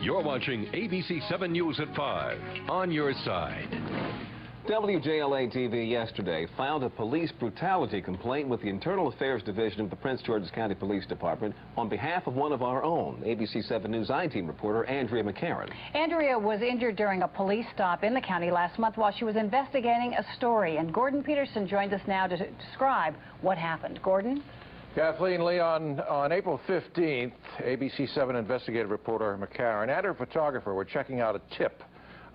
You're watching ABC 7 News at 5, on your side. WJLA-TV yesterday filed a police brutality complaint with the Internal Affairs Division of the Prince George's County Police Department on behalf of one of our own, ABC 7 News I-Team reporter Andrea McCarran. Andrea was injured during a police stop in the county last month while she was investigating a story, and Gordon Peterson joins us now to describe what happened. Gordon? Kathleen, Leon, on April 15th, ABC 7 investigative reporter McCarran and her photographer were checking out a tip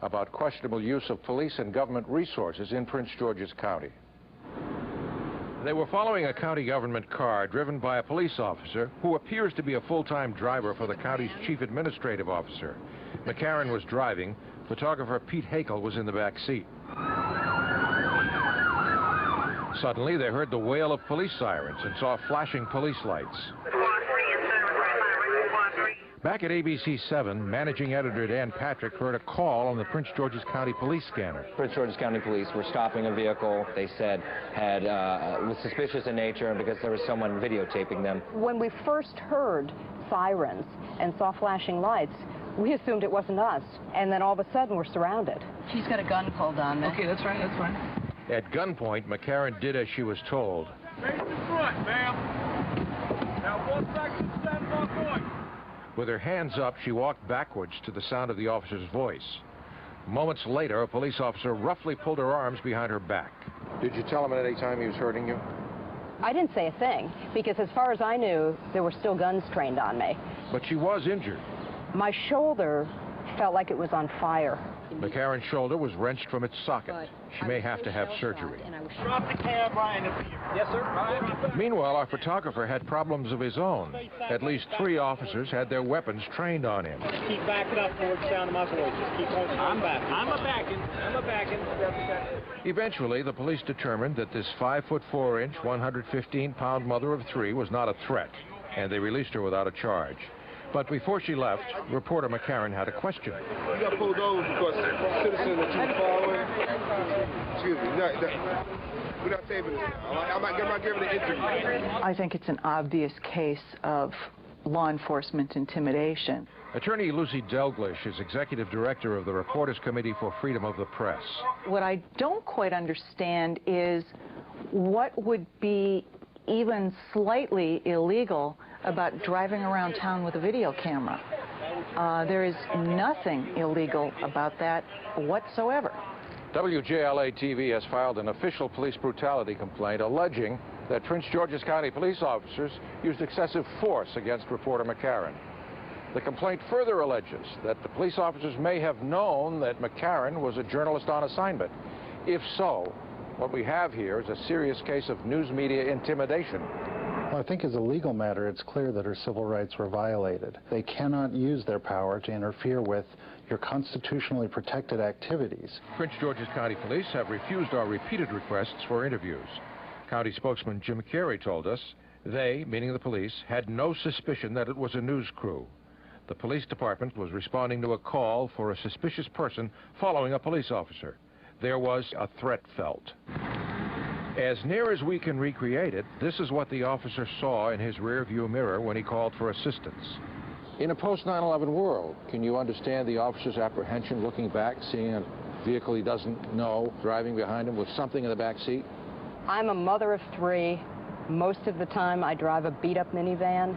about questionable use of police and government resources in Prince George's County. They were following a county government car driven by a police officer who appears to be a full-time driver for the county's chief administrative officer. McCarran was driving. Photographer Pete Hakel was in the back seat. Suddenly, they heard the wail of police sirens and saw flashing police lights. Back at ABC 7, managing editor Dan Patrick heard a call on the Prince George's County Police scanner. Prince George's County Police were stopping a vehicle they said was suspicious in nature because there was someone videotaping them. When we first heard sirens and saw flashing lights, we assumed it wasn't us, and then all of a sudden we're surrounded. She's got a gun pulled on me. Okay, that's right, that's fine. At gunpoint, McCarran did as she was told. Face the front, ma'am. Now walk back to the sidewalk point. With her hands up, she walked backwards to the sound of the officer's voice. Moments later, a police officer roughly pulled her arms behind her back. Did you tell him at any time he was hurting you? I didn't say a thing, because as far as I knew, there were still guns trained on me. But she was injured. My shoulder felt like it was on fire. McCarran's shoulder was wrenched from its socket. She may have to have surgery. Drop the camera and yes, sir. Meanwhile, our photographer had problems of his own. At least 3 officers had their weapons trained on him. Just keep backing up towards the sound of my voice. Just keep on. I'm a backing. Eventually, the police determined that this 5'4" 115-pound mother of 3 was not a threat, and they released her without a charge. But before she left, reporter McCarran had a question. You got pulled over because citizen that you following. Excuse me. We're not saving this. I'm not giving an interview. I think it's an obvious case of law enforcement intimidation. Attorney Lucy Delglish is executive director of the Reporters Committee for Freedom of the Press. What I don't quite understand is what would be even slightly illegal about driving around town with a video camera. There is nothing illegal about that whatsoever. WJLA-TV has filed an official police brutality complaint alleging that Prince George's County police officers used excessive force against reporter McCarran. The complaint further alleges that the police officers may have known that McCarran was a journalist on assignment. If so, what we have here is a serious case of news media intimidation. Well, I think as a legal matter, it's clear that her civil rights were violated. They cannot use their power to interfere with your constitutionally protected activities. Prince George's County Police have refused our repeated requests for interviews. County spokesman Jim Carey told us they, meaning the police, had no suspicion that it was a news crew. The police department was responding to a call for a suspicious person following a police officer. There was a threat felt. As near as we can recreate it, this is what the officer saw in his rearview mirror when he called for assistance. In a post-9/11 world, can you understand the officer's apprehension looking back, seeing a vehicle he doesn't know driving behind him with something in the back seat? I'm a mother of 3. Most of the time I drive a beat-up minivan.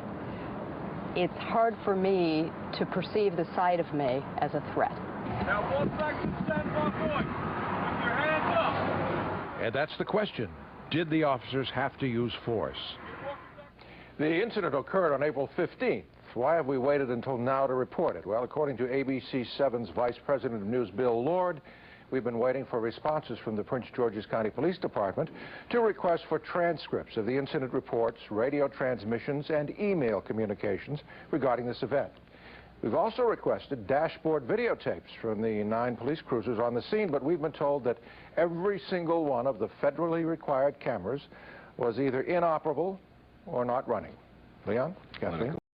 It's hard for me to perceive the sight of me as a threat. Now walk back to the sidewalk point. With your hands up. And that's the question. Did the officers have to use force? The incident occurred on April 15th. Why have we waited until now to report it? Well, according to ABC 7's Vice President of News, Bill Lord, we've been waiting for responses from the Prince George's County Police Department to requests for transcripts of the incident reports, radio transmissions, and email communications regarding this event. We've also requested dashboard videotapes from the 9 police cruisers on the scene, but we've been told that every single one of the federally required cameras was either inoperable or not running. Leon? Kathleen?